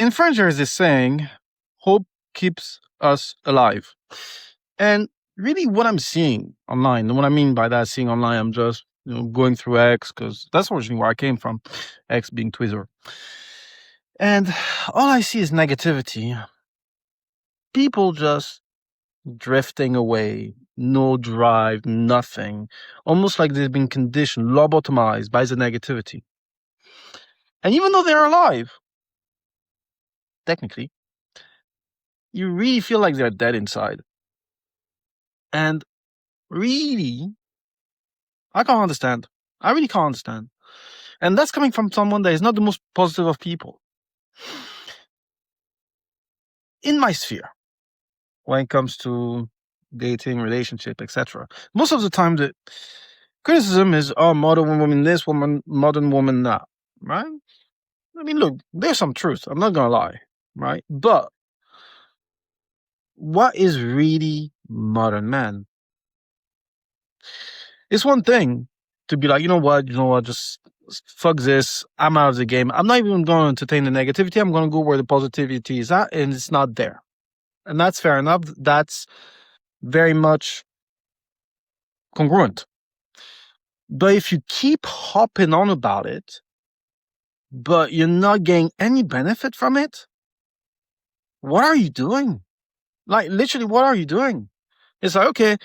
In French, there is this saying, hope keeps us alive. And really, what I'm seeing online, and what I mean by that, seeing online, I'm just going through X because that's originally where I came from, X being Twitter. And all I see is negativity. People just drifting away, no drive, nothing. Almost like they've been conditioned, lobotomized by the negativity. And even though they're alive, technically, you really feel like they're dead inside. And really, I can't understand. I really can't understand. And that's coming from someone that is not the most positive of people. In my sphere, when it comes to dating, relationship, etc., most of the time the criticism is, oh, modern woman this, modern woman that, right? I mean, look, there's some truth. I'm not gonna lie, right? But what is really modern man? It's one thing to be like, you know what, just fuck this. I'm out of the game. I'm not even going to entertain the negativity. I'm going to go where the positivity is at, and it's not there. And that's fair enough. That's very much congruent. But if you keep hopping on about it, but you're not getting any benefit from it, what are you doing? Like, literally, what are you doing? It's like, okay,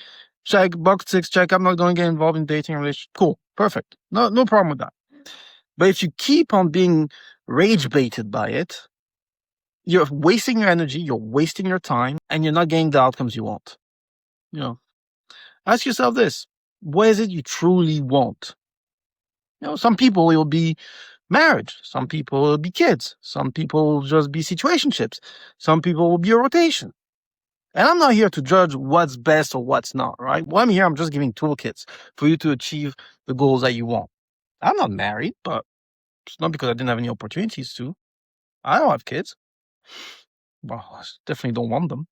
check, box 6, check. I'm not going to get involved in dating relationship. Cool, perfect. No problem with that. But if you keep on being rage baited by it, you're wasting your energy, you're wasting your time, and you're not getting the outcomes you want. Ask yourself this: what is it you truly want? Some people it will be marriage, some people will be kids, some people will just be situationships, some people will be a rotation. And I'm not here to judge what's best or what's not, right? Well, I'm just giving toolkits for you to achieve the goals that you want. I'm not married, but it's not because I didn't have any opportunities to. I don't have kids. Well, I definitely don't want them.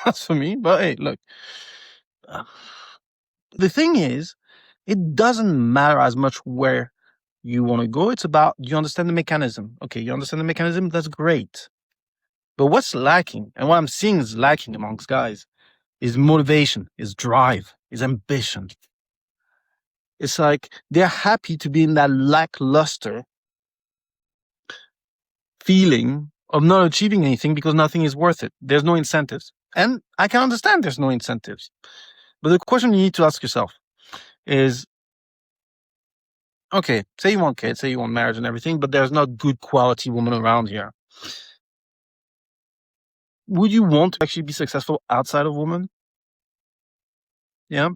That's for me. But hey, look. The thing is, it doesn't matter as much where you want to go. It's about, you understand the mechanism. Okay, you understand the mechanism? That's great. But what's lacking, and what I'm seeing is lacking amongst guys, is motivation, is drive, is ambition. It's like they're happy to be in that lackluster feeling of not achieving anything because nothing is worth it. There's no incentives. And I can understand there's no incentives. But the question you need to ask yourself is, okay, say you want kids, say you want marriage and everything, but there's not good quality women around here. Would you want to actually be successful outside of women? Yeah.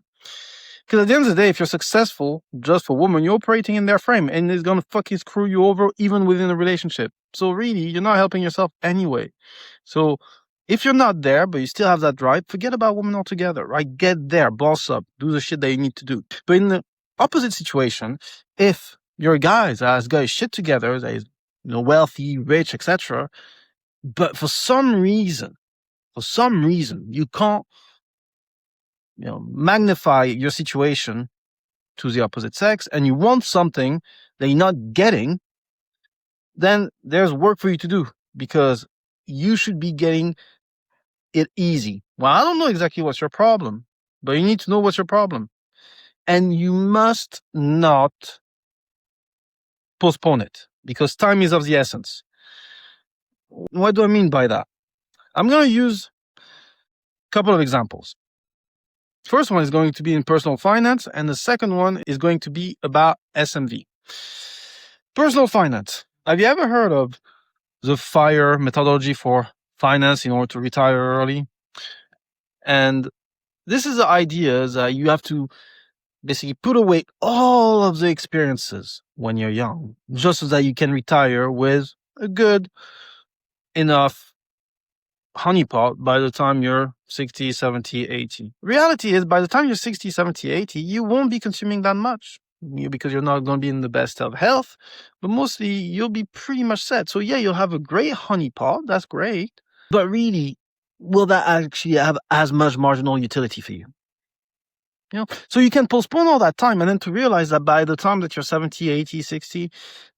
Because at the end of the day, if you're successful just for women, you're operating in their frame and it's going to fucking screw you over even within a relationship. So really, you're not helping yourself anyway. So if you're not there, but you still have that drive, forget about women altogether, right? Get there, boss up, do the shit that you need to do. But in the opposite situation, if you're a guy that has got his shit together, that is wealthy, rich, etc., but for some reason, you can't magnify your situation to the opposite sex, and you want something that you're not getting, then there's work for you to do, because you should be getting it easy. Well, I don't know exactly what's your problem, but you need to know what's your problem. And you must not postpone it, because time is of the essence. What do I mean by that? I'm going to use a couple of examples. First one is going to be in personal finance, and the second one is going to be about SMV. Personal finance. Have you ever heard of the FIRE methodology for finance in order to retire early? And this is the idea that you have to basically put away all of the experiences when you're young, just so that you can retire with a good enough honeypot by the time you're 60, 70, 80. Reality is, by the time you're 60, 70, 80, you won't be consuming that much, because you're not going to be in the best of health, but mostly you'll be pretty much set. So yeah, you'll have a great honeypot. That's great. But really, will that actually have as much marginal utility for you? So you can postpone all that time and then to realize that by the time that you're 70, 80, 60,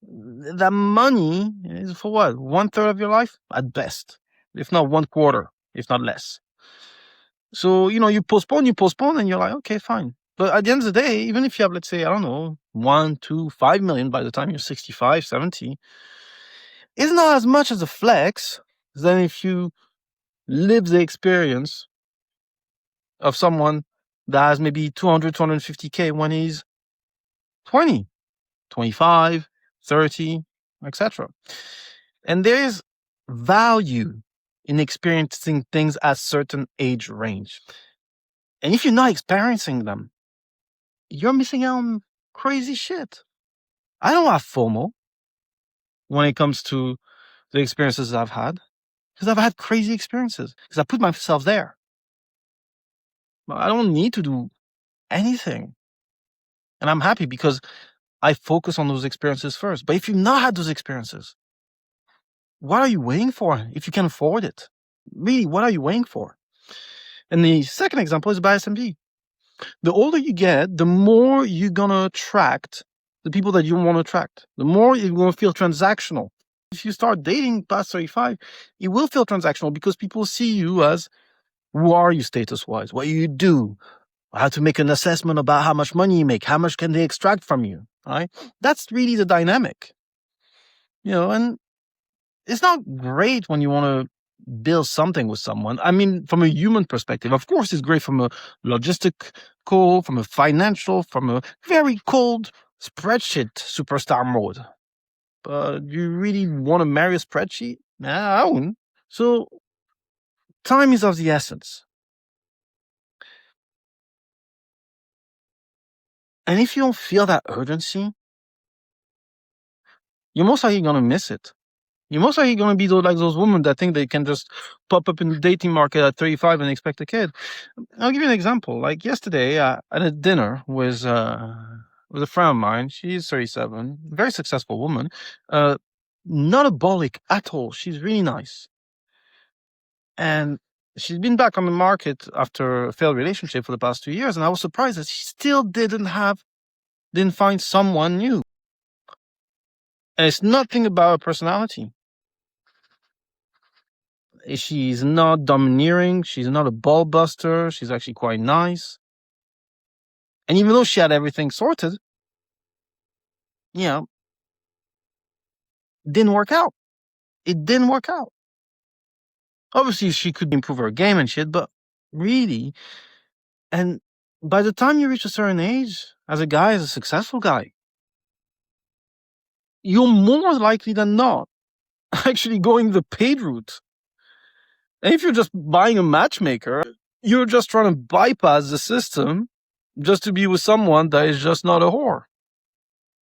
that money is for what? 1/3 of your life at best, if not 1/4, if not less. So, you postpone, and you're like, okay, fine. But at the end of the day, even if you have, let's say, I don't know, 1, 2, 5 million by the time you're 65, 70, it's not as much as a flex than if you live the experience of someone that has maybe 200, 250K when he's 20, 25, 30, etc. And there's value in experiencing things at certain age range. And if you're not experiencing them, you're missing out on crazy shit. I don't have FOMO when it comes to the experiences I've had because I've had crazy experiences because I put myself there. I don't need to do anything. And I'm happy because I focus on those experiences first. But if you've not had those experiences, what are you waiting for if you can afford it? Really, what are you waiting for? And the second example is by S&P. The older you get, the more you're going to attract the people that you want to attract. The more you're going to feel transactional. If you start dating past 35, it will feel transactional because people see you as, who are you status-wise? What do you do? How to make an assessment about how much money you make? How much can they extract from you? Right? That's really the dynamic. And it's not great when you want to build something with someone. I mean, from a human perspective, of course, it's great from a logistical, from a financial, from a very cold spreadsheet superstar mode. But you really want to marry a spreadsheet? Nah, I wouldn't. So time is of the essence. And if you don't feel that urgency, you're most likely going to miss it. You're most likely going to be those women that think they can just pop up in the dating market at 35 and expect a kid. I'll give you an example. Like yesterday, I had a dinner with a friend of mine. She's 37, very successful woman. Not a bollock at all. She's really nice. And she's been back on the market after a failed relationship for the past 2 years. And I was surprised that she still didn't find someone new. And it's nothing about her personality. She's not domineering. She's not a ball buster. She's actually quite nice. And even though she had everything sorted, it didn't work out. It didn't work out. Obviously, she could improve her game and shit, but really, and by the time you reach a certain age, as a successful guy, you're more likely than not actually going the paid route. And if you're just buying a matchmaker, you're just trying to bypass the system just to be with someone that is just not a whore.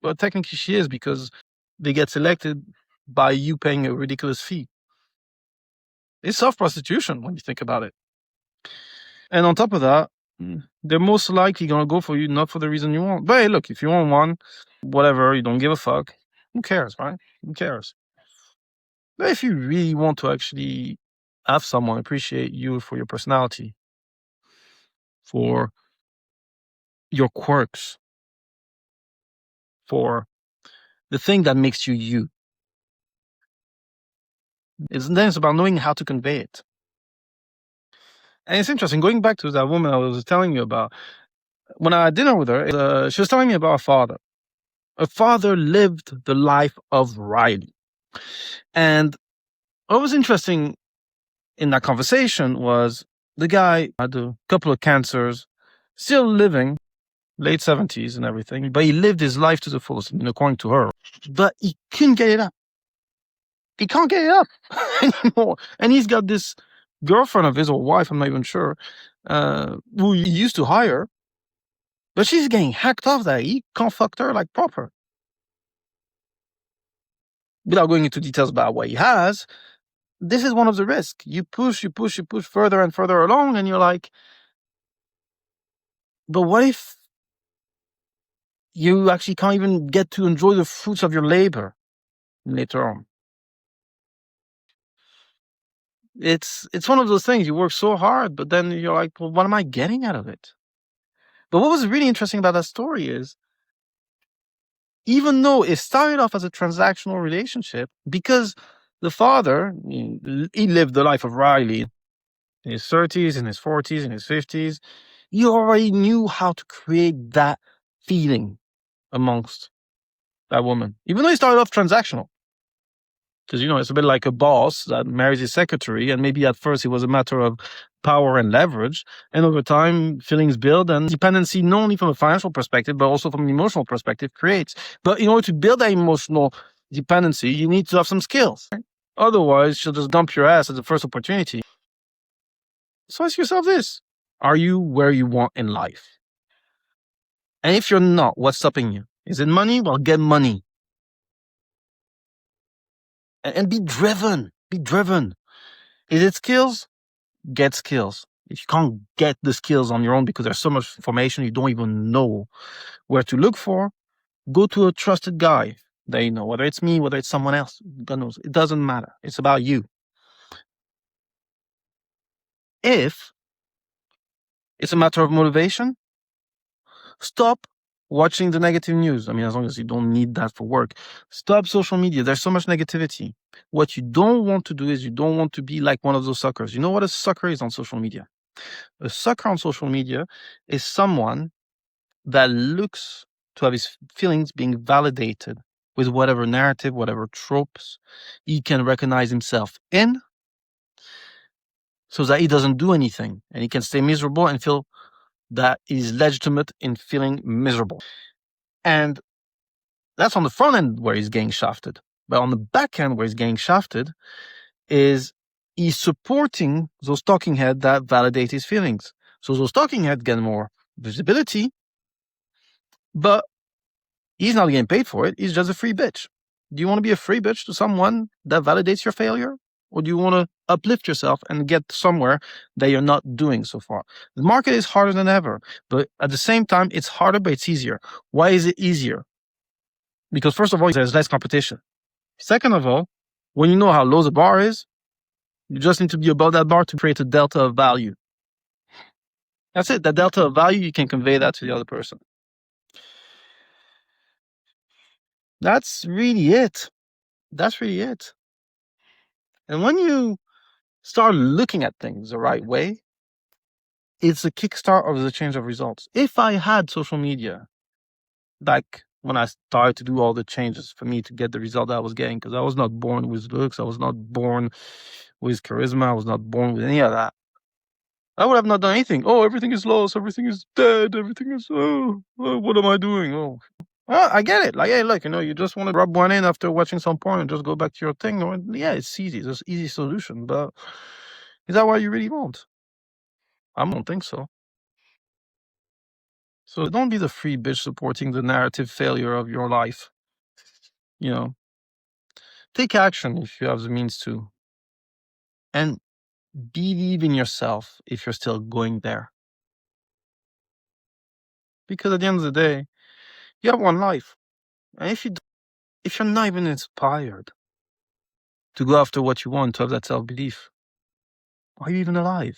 But technically she is because they get selected by you paying a ridiculous fee. It's self-prostitution when you think about it. And on top of that, they're most likely going to go for you, not for the reason you want. But hey, look, if you want one, whatever, you don't give a fuck, who cares, right? Who cares? But if you really want to actually have someone appreciate you for your personality, for your quirks, for the thing that makes you you, it's about knowing how to convey it. And it's interesting, going back to that woman I was telling you about, when I had dinner with her, she was telling me about her father. Her father lived the life of Riley. And what was interesting in that conversation was the guy had a couple of cancers, still living, late 70s and everything, but he lived his life to the fullest, according to her. But he couldn't get it up. He can't get it up anymore. And he's got this girlfriend of his, or wife, I'm not even sure, who he used to hire, but she's getting hacked off that he can't fuck her like proper. Without going into details about what he has, this is one of the risks. You push further and further along, and you're like, but what if you actually can't even get to enjoy the fruits of your labor later on? It's one of those things. You work so hard, but then you're like, well, what am I getting out of it? But what was really interesting about that story is, even though it started off as a transactional relationship, because the father, he lived the life of Riley in his 30s, in his 40s, in his 50s, he already knew how to create that feeling amongst that woman, even though he started off transactional. Because, it's a bit like a boss that marries his secretary, and maybe at first it was a matter of power and leverage. And over time, feelings build, and dependency, not only from a financial perspective, but also from an emotional perspective, creates. But in order to build that emotional dependency, you need to have some skills. Otherwise, she'll just dump your ass at the first opportunity. So ask yourself this: are you where you want in life? And if you're not, what's stopping you? Is it money? Well, get money. And be driven. Be driven. Is it skills? Get skills. If you can't get the skills on your own because there's so much information you don't even know where to look for, go to a trusted guy that you know, whether it's me, whether it's someone else, God knows. It doesn't matter. It's about you. If it's a matter of motivation, stop watching the negative news. I mean, as long as you don't need that for work, stop social media. There's so much negativity. What you don't want to do is you don't want to be like one of those suckers. You know what a sucker is on social media? A sucker on social media is someone that looks to have his feelings being validated with whatever narrative, whatever tropes he can recognize himself in, so that he doesn't do anything and he can stay miserable and feel that he's legitimate in feeling miserable. And that's on the front end where he's getting shafted. But on the back end where he's getting shafted is he's supporting those talking heads that validate his feelings. So those talking heads get more visibility, but he's not getting paid for it. He's just a free bitch. Do you want to be a free bitch to someone that validates your failure? Or do you want to uplift yourself and get somewhere that you're not doing so far? The market is harder than ever, but at the same time, it's harder, but it's easier. Why is it easier? Because first of all, there's less competition. Second of all, when you know how low the bar is, you just need to be above that bar to create a delta of value. That's it. That delta of value, you can convey that to the other person. That's really it. That's really it. And when you start looking at things the right way, it's a kickstart of the change of results. If I had social media back when I started to do all the changes for me to get the result that I was getting, because I was not born with looks, I was not born with charisma, I was not born with any of that, I would have not done anything. Oh, everything is lost, everything is dead, everything is, what am I doing? Oh, well, I get it. Like, hey, look, you just want to rub one in after watching some porn and just go back to your thing. Yeah, it's easy. There's an easy solution. But is that what you really want? I don't think so. So don't be the free bitch supporting the narrative failure of your life. Take action if you have the means to. And believe in yourself if you're still going there. Because at the end of the day, you have one life. And if you're not even inspired to go after what you want, to have that self-belief, are you even alive?